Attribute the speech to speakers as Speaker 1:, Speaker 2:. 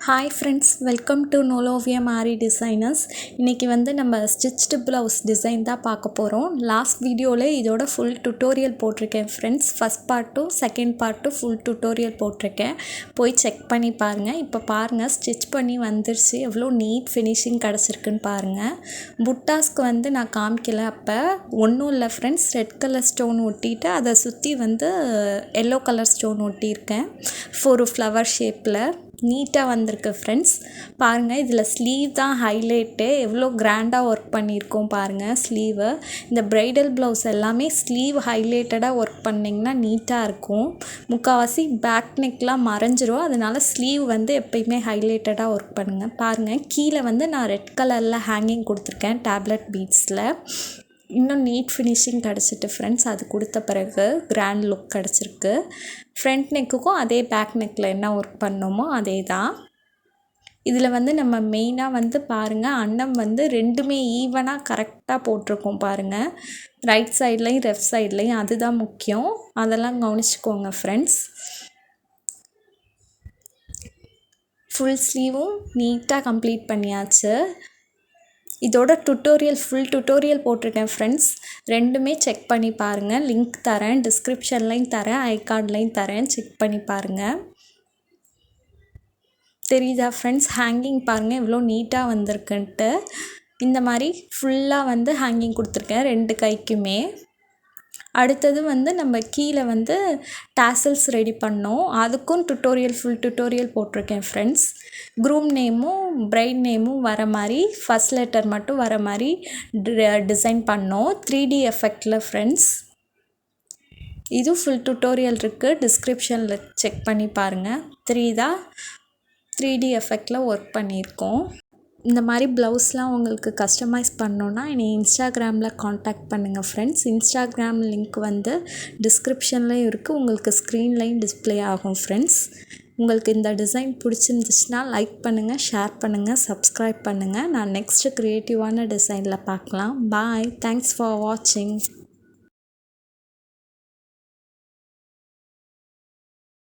Speaker 1: Hi friends, welcome to Nooloviyam aari designers. இன்னைக்கு வந்து நம்ம stitched blouse design தான் பார்க்க போறோம். லாஸ்ட் வீடியோல இதோட full tutorial போட்டிருக்கேன் friends. first part to second part to full tutorial போட்டிருக்கேன். போய் செக் பண்ணி பாருங்க. இப்போ பாருங்க ஸ்டிட்ச் பண்ணி வந்துருச்சு. எவ்வளோ நீட் ஃபினிஷிங் கிடச்சிருக்குன்னு பாருங்க. புட்டாஸ்க்கு வந்து நான் காமிக்கல அப்போ ஒன்றும் இல்லை ஃப்ரெண்ட்ஸ். ரெட் கலர் ஸ்டோன் ஒட்டிட்டு அதை சுற்றி வந்து எல்லோ கலர் ஸ்டோன் ஒட்டியிருக்கேன் ஒரு ஃப்ளவர் ஷேப்பில். நீட்டாக வந்திருக்கு ஃப்ரெண்ட்ஸ். பாருங்கள் இதில் ஸ்லீவ் தான் ஹைலைட்டு. எவ்வளோ கிராண்டாக ஒர்க் பண்ணியிருக்கோம் பாருங்கள் ஸ்லீவு. இந்த ப்ரைடல் ப்ளவுஸ் எல்லாமே ஸ்லீவ் ஹைலைட்டடாக ஒர்க் பண்ணிங்கன்னா நீட்டாக இருக்கும். முக்கால்வாசி பேக் நெக்லாம் மறைஞ்சிரும். அதனால் ஸ்லீவ் வந்து எப்பயுமே ஹைலைட்டடாக ஒர்க் பண்ணுங்கள். பாருங்கள் கீழே வந்து நான் ரெட் கலரில் ஹேங்கிங் கொடுத்துருக்கேன் டேப்லெட் பீட்ஸில். இன்னும் நீட் ஃபினிஷிங் கிடச்சிட்டு ஃப்ரெண்ட்ஸ். அது கொடுத்த பிறகு கிராண்ட் லுக் கிடச்சிருக்கு. ஃப்ரண்ட் நெக்குக்கும் அதே பேக் நெக்கில் என்ன ஒர்க் பண்ணோமோ அதே தான். இதில் வந்து நம்ம மெயினாக வந்து பாருங்கள் அன்னம் வந்து ரெண்டுமே ஈவனாக கரெக்டாக போட்டிருக்கோம் பாருங்கள். ரைட் சைட்லேயும் லெஃப்ட் சைட்லேயும். அதுதான் முக்கியம். அதெல்லாம் கவனிச்சுக்கோங்க ஃப்ரெண்ட்ஸ். ஃபுல் ஸ்லீவும் நீட்டாக கம்ப்ளீட் பண்ணியாச்சு. இதோட ஃபுல் டுட்டோரியல் போட்டிருக்கேன் ஃப்ரெண்ட்ஸ். ரெண்டுமே செக் பண்ணி பாருங்கள். லிங்க் தரேன், டிஸ்கிரிப்ஷன்லையும் தரேன், ஐகார்ட்லையும் தரேன். செக் பண்ணி பாருங்கள். தெரியுதா ஃப்ரெண்ட்ஸ்? ஹேங்கிங் பாருங்கள் எவ்வளோ நீட்டாக வந்திருக்குன்ட்டு. இந்த மாதிரி ஃபுல்லாக வந்து ஹேங்கிங் கொடுத்துருக்கேன் ரெண்டு கைக்குமே. அடுத்தது வந்து நம்ம கீழே வந்து டாசல்ஸ் ரெடி பண்ணோம். அதுக்கும் ஃபுல் டுட்டோரியல் போட்டிருக்கேன் ஃப்ரெண்ட்ஸ். க்ரூம் நேமும் பிரைட் நேமும் வர மாதிரி ஃபஸ்ட் லெட்டர் மட்டும் வர மாதிரி டிசைன் பண்ணோம் 3D எஃபெக்டில் ஃப்ரெண்ட்ஸ். இது ஃபுல் டுட்டோரியல் இருக்குது, டிஸ்கிரிப்ஷனில் செக் பண்ணி பாருங்கள். 3D எஃபெக்டில் ஒர்க் பண்ணியிருக்கோம். இந்த மாதிரி ப்ளவுஸ்லாம் உங்களுக்கு கஸ்டமைஸ் பண்ணோன்னா என்னை இன்ஸ்டாகிராமில் காண்டாக்ட் பண்ணுங்கள் ஃப்ரெண்ட்ஸ். இன்ஸ்டாகிராம் லிங்க் வந்து டிஸ்கிரிப்ஷன்லேயும் இருக்குது, உங்களுக்கு ஸ்க்ரீன்லேயும் டிஸ்பிளே ஆகும் ஃப்ரெண்ட்ஸ். உங்களுக்கு இந்த டிசைன் பிடிச்சிருந்துச்சுன்னா லைக் பண்ணுங்கள், ஷேர் பண்ணுங்கள், சப்ஸ்கிரைப் பண்ணுங்கள். நான் நெக்ஸ்ட்டு க்ரியேட்டிவான டிசைனில் பார்க்கலாம். பாய். தேங்க்ஸ் ஃபார் வாட்சிங்.